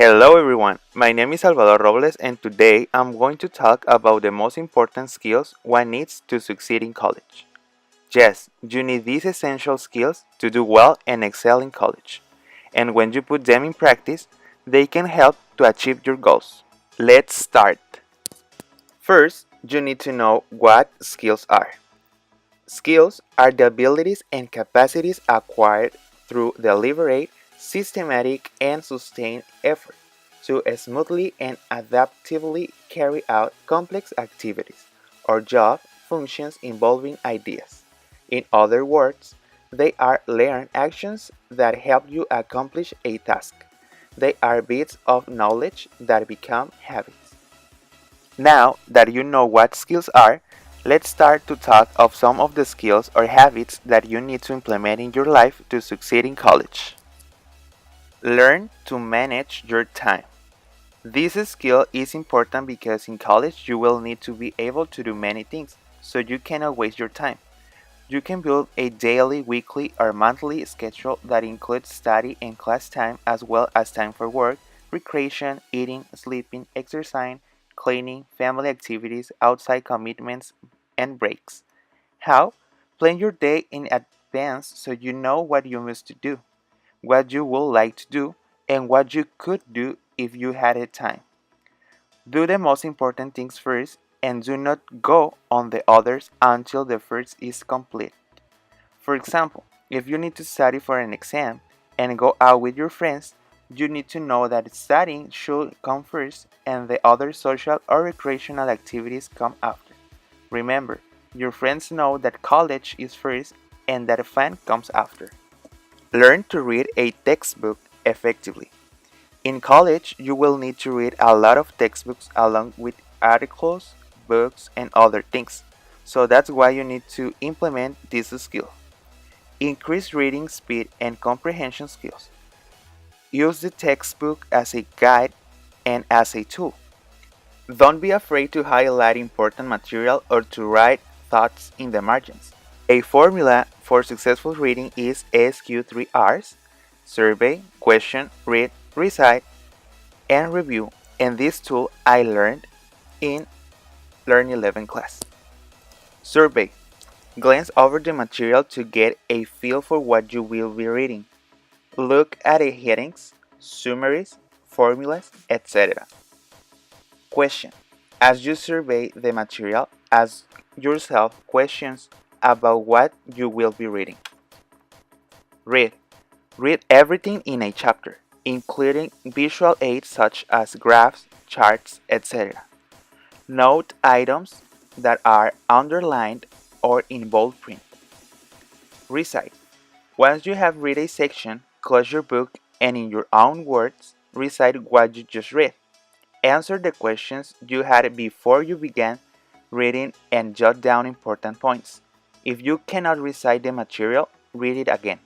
Hello everyone, my name is Salvador Robles and today I'm going to talk about the most important skills one needs to succeed in college. Yes, you need these essential skills to do well and excel in college. And when you put them in practice, they can help to achieve your goals. Let's start. First, you need to know what skills are. Skills are the abilities and capacities acquired through deliberate, systematic, and sustained effort to smoothly and adaptively carry out complex activities or job functions involving ideas. In other words, they are learned actions that help you accomplish a task. They are bits of knowledge that become habits. Now that you know what skills are, let's start to talk of some of the skills or habits that you need to implement in your life to succeed in college. Learn to manage your time. This skill is important because in college you will need to be able to do many things, so you cannot waste your time. You can build a daily, weekly, or monthly schedule that includes study and class time as well as time for work, recreation, eating, sleeping, exercising, cleaning, family activities, outside commitments, and breaks. How? Plan your day in advance so you know what you must do, what you would like to do, and what you could do if you had the time. Do the most important things first and do not go on the others until the first is complete. For example, if you need to study for an exam and go out with your friends, you need to know that studying should come first and the other social or recreational activities come after. Remember, your friends know that college is first and that fun comes after. Learn to read a textbook effectively. In college, you will need to read a lot of textbooks along with articles, books, and other things. So that's why you need to implement this skill. Increase reading speed and comprehension skills. Use the textbook as a guide and as a tool. Don't be afraid to highlight important material or to write thoughts in the margins. A formula for successful reading is SQ3Rs: survey, question, read, recite, and review. And this tool I learned in Learn 11 class. Survey. Glance over the material to get a feel for what you will be reading. Look at the headings, summaries, formulas, etc. Question. As you survey the material, ask yourself questions about what you will be reading. Read. Read everything in a chapter, including visual aids such as graphs, charts, etc. Note items that are underlined or in bold print. Recite. Once you have read a section, close your book and in your own words, recite what you just read. Answer the questions you had before you began reading and jot down important points. If you cannot recite the material, read it again.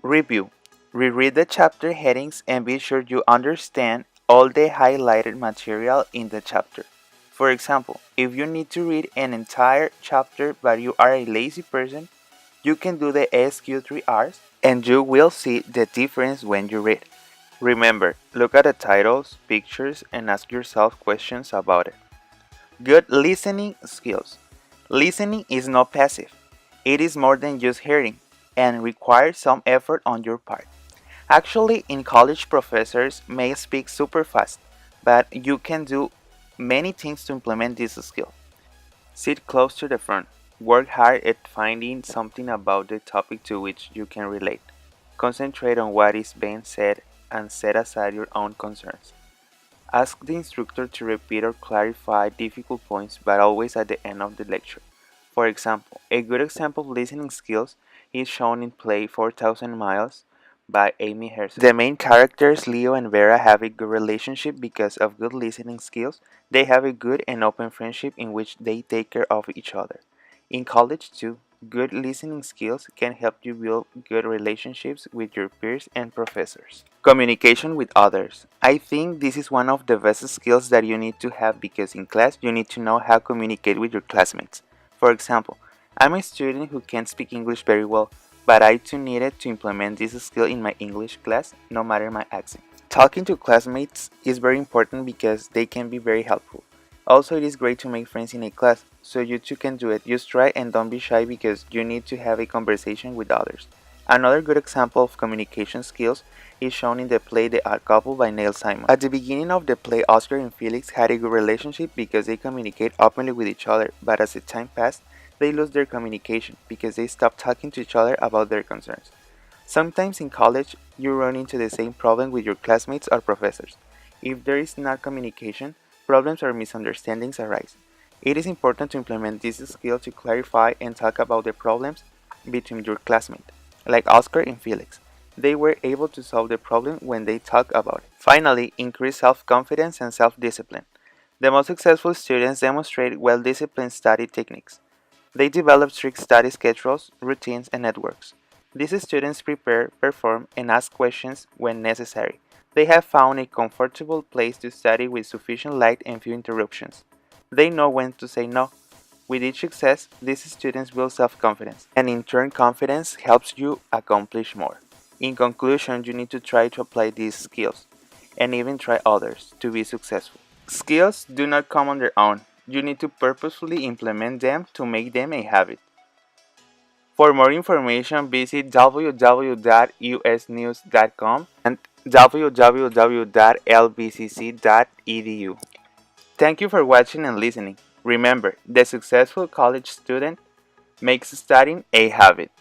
Review. Reread the chapter headings and be sure you understand all the highlighted material in the chapter. For example, if you need to read an entire chapter but you are a lazy person, you can do the SQ3Rs and you will see the difference when you read. Remember, look at the titles, pictures, and ask yourself questions about it. Good listening skills. Listening is not passive. It is more than just hearing and requires some effort on your part. Actually, in college, professors may speak super fast, but you can do many things to implement this skill. Sit close to the front. Work hard at finding something about the topic to which you can relate. Concentrate on what is being said and set aside your own concerns. Ask the instructor to repeat or clarify difficult points, but always at the end of the lecture. For example, a good example of listening skills is shown in play 4,000 Miles by Amy Herzog. The main characters, Leo and Vera, have a good relationship because of good listening skills. They have a good and open friendship in which they take care of each other. In college, too, good listening skills can help you build good relationships with your peers and professors. Communication with others. I think this is one of the best skills that you need to have because in class you need to know how to communicate with your classmates. For example, I'm a student who can't speak English very well, but I too needed to implement this skill in my English class no matter my accent. Talking to classmates is very important because they can be very helpful. Also, it is great to make friends in a class, so you too can do it. Just try and don't be shy because you need to have a conversation with others. Another good example of communication skills is shown in the play The Odd Couple by Neil Simon. At the beginning of the play, Oscar and Felix had a good relationship because they communicate openly with each other, but as the time passed, they lost their communication because they stopped talking to each other about their concerns. Sometimes in college, you run into the same problem with your classmates or professors. If there is not communication, problems or misunderstandings arise. It is important to implement this skill to clarify and talk about the problems between your classmates, like Oscar and Felix. They were able to solve the problem when they talked about it. Finally, increase self-confidence and self-discipline. The most successful students demonstrate well-disciplined study techniques. They develop strict study schedules, routines, and networks. These students prepare, perform, and ask questions when necessary. They have found a comfortable place to study with sufficient light and few interruptions. They know when to say no. With each success, these students build self-confidence, and in turn confidence helps you accomplish more. In conclusion, you need to try to apply these skills, and even try others, to be successful. Skills do not come on their own. You need to purposefully implement them to make them a habit. For more information, visit www.usnews.com and www.lbcc.edu. Thank you for watching and listening. Remember, the successful college student makes studying a habit.